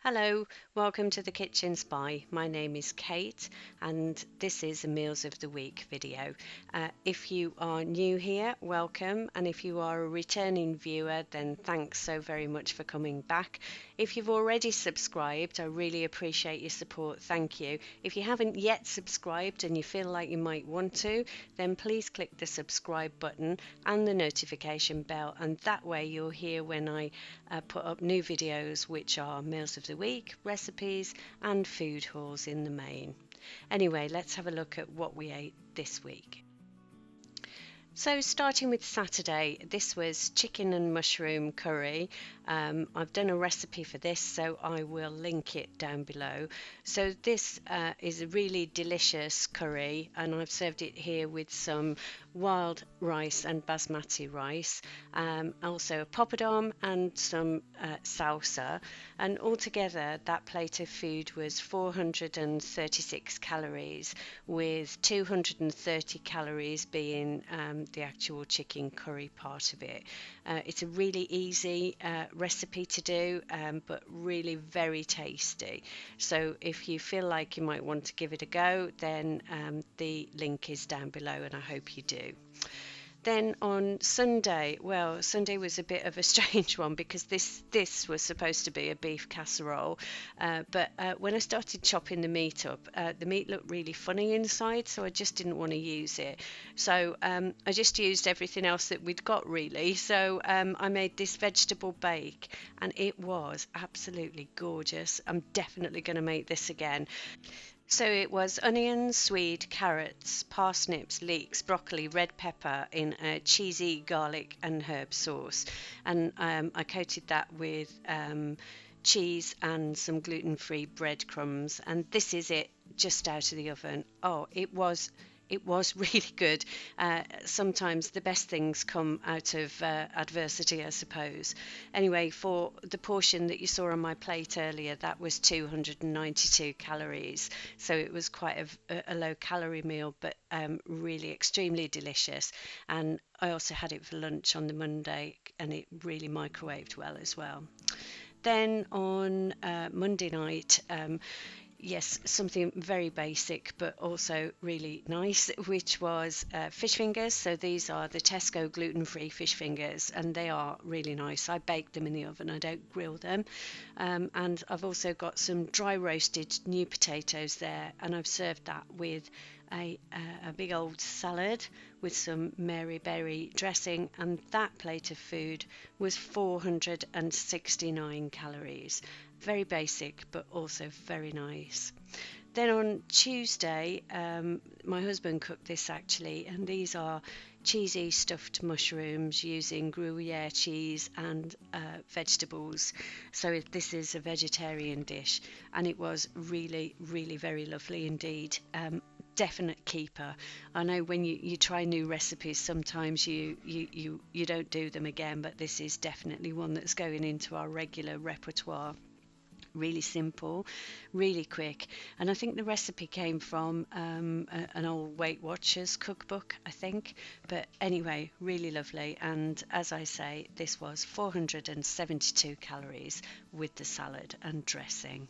Hello, welcome to the Kitchen Spy. My name is Kate, and this is a Meals of the Week video. If you are new here, welcome, and if you are a returning viewer, then thanks so very much for coming back. If you've already subscribed, I really appreciate your support. Thank you. If you haven't yet subscribed and you feel like you might want to, then please click the subscribe button and the notification bell, and that way you'll hear when I put up new videos, which are Meals of the Week, recipes, and food hauls in the main. Anyway, let's have a look at what we ate this week. So starting with Saturday, this was chicken and mushroom curry. I've done a recipe for this, so I will link it down below. So this is a really delicious curry, and I've served it here with some wild rice and basmati rice, also a poppadom and some salsa. And altogether, that plate of food was 436 calories, with 230 calories being the actual chicken curry part of it. It's a really easy recipe to do, but really very tasty. So if you feel like you might want to give it a go, then the link is down below, and I hope you do. Then on Sunday, well, Sunday was a bit of a strange one because this was supposed to be a beef casserole, but when I started chopping the meat up, the meat looked really funny inside, so I just didn't want to use it. So I just used everything else that we'd got really. So I made this vegetable bake, and it was absolutely gorgeous. I'm definitely going to make this again. So it was onions, swede, carrots, parsnips, leeks, broccoli, red pepper in a cheesy garlic and herb sauce. And I coated that with cheese and some gluten-free breadcrumbs. And this is it just out of the oven. Oh, it was really good. Sometimes the best things come out of adversity, I suppose. Anyway, for the portion that you saw on my plate earlier, that was 292 calories. So it was quite a low calorie meal, but really extremely delicious. And I also had it for lunch on the Monday, and it really microwaved well as well. Then on Monday night, yes, something very basic but also really nice, which was fish fingers. So these are the Tesco gluten-free fish fingers, and they are really nice. I bake them in the oven, I don't grill them. And I've also got some dry roasted new potatoes there, and I've served that with a big old salad with some Mary berry dressing, and that plate of food was 469 calories. Very basic, but also very nice. Then on Tuesday, my husband cooked this actually, and these are cheesy stuffed mushrooms using Gruyere cheese and vegetables. So this is a vegetarian dish, and it was really, really very lovely indeed. Definite keeper. I know when you try new recipes, sometimes you don't do them again, but this is definitely one that's going into our regular repertoire. Really simple, really quick, and I think the recipe came from an old Weight Watchers cookbook, I think. But anyway, really lovely, and as I say, this was 472 calories with the salad and dressing.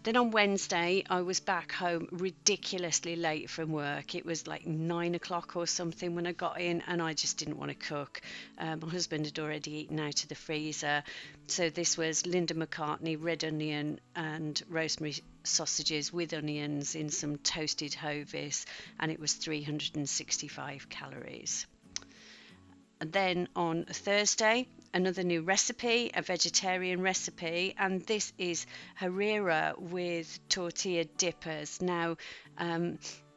Then on Wednesday, I was back home ridiculously late from work. It was like 9 o'clock or something when I got in, and I just didn't want to cook. My husband had already eaten out of the freezer. So this was Linda McCartney red onion and rosemary sausages with onions in some toasted Hovis, and it was 365 calories. And then on Thursday, another new recipe, a vegetarian recipe, and this is harira with tortilla dippers. Now,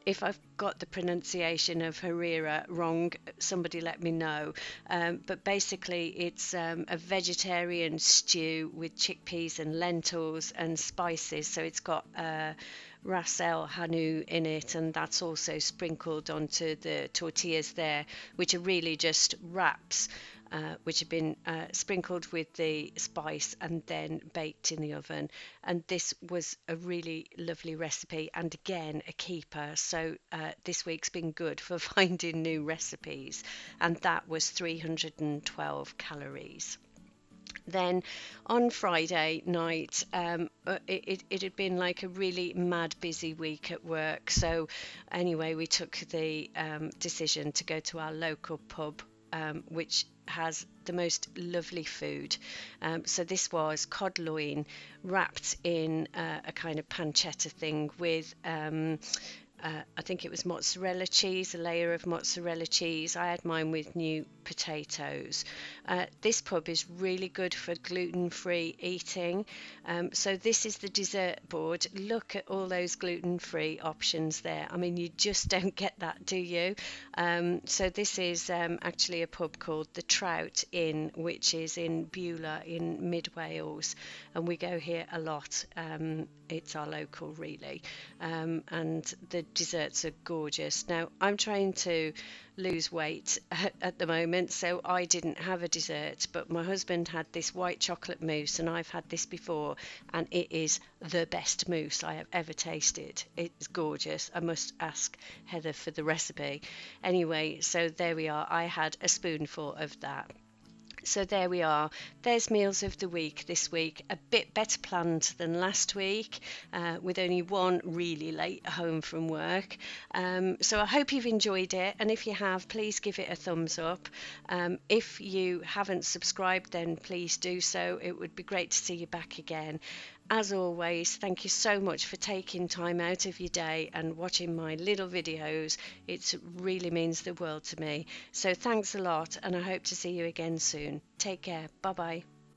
if I've got the pronunciation of harira wrong, somebody let me know. But basically, it's a vegetarian stew with chickpeas and lentils and spices. So it's got ras el hanout in it, and that's also sprinkled onto the tortillas there, which are really just wraps. Which have been sprinkled with the spice and then baked in the oven. And this was a really lovely recipe, and again a keeper. So this week's been good for finding new recipes, and that was 312 calories. Then on Friday night, it had been like a really mad busy week at work. So anyway, we took the decision to go to our local pub, which has the most lovely food. So this was cod loin wrapped in a kind of pancetta thing with I think it was mozzarella cheese, a layer of mozzarella cheese. I had mine with new potatoes. This pub is really good for gluten-free eating. So this is the dessert board. Look at all those gluten-free options there. I mean, you just don't get that, do you? So this is actually a pub called the Trout Inn, which is in Beulah in mid Wales, and we go here a lot. It's our local, really, and the desserts are gorgeous. Now, I'm trying to lose weight at the moment, so I didn't have a dessert, but my husband had this white chocolate mousse, and I've had this before, and it is the best mousse I have ever tasted. It's gorgeous. I must ask Heather for the recipe. Anyway, so there we are. I had a spoonful of that. So there we are. There's meals of the week this week. A bit better planned than last week, with only one really late home from work. So I hope you've enjoyed it. And if you have, please give it a thumbs up. If you haven't subscribed, then please do so. It would be great to see you back again. As always, thank you so much for taking time out of your day and watching my little videos. It really means the world to me. So thanks a lot, and I hope to see you again soon. Take care. Bye bye.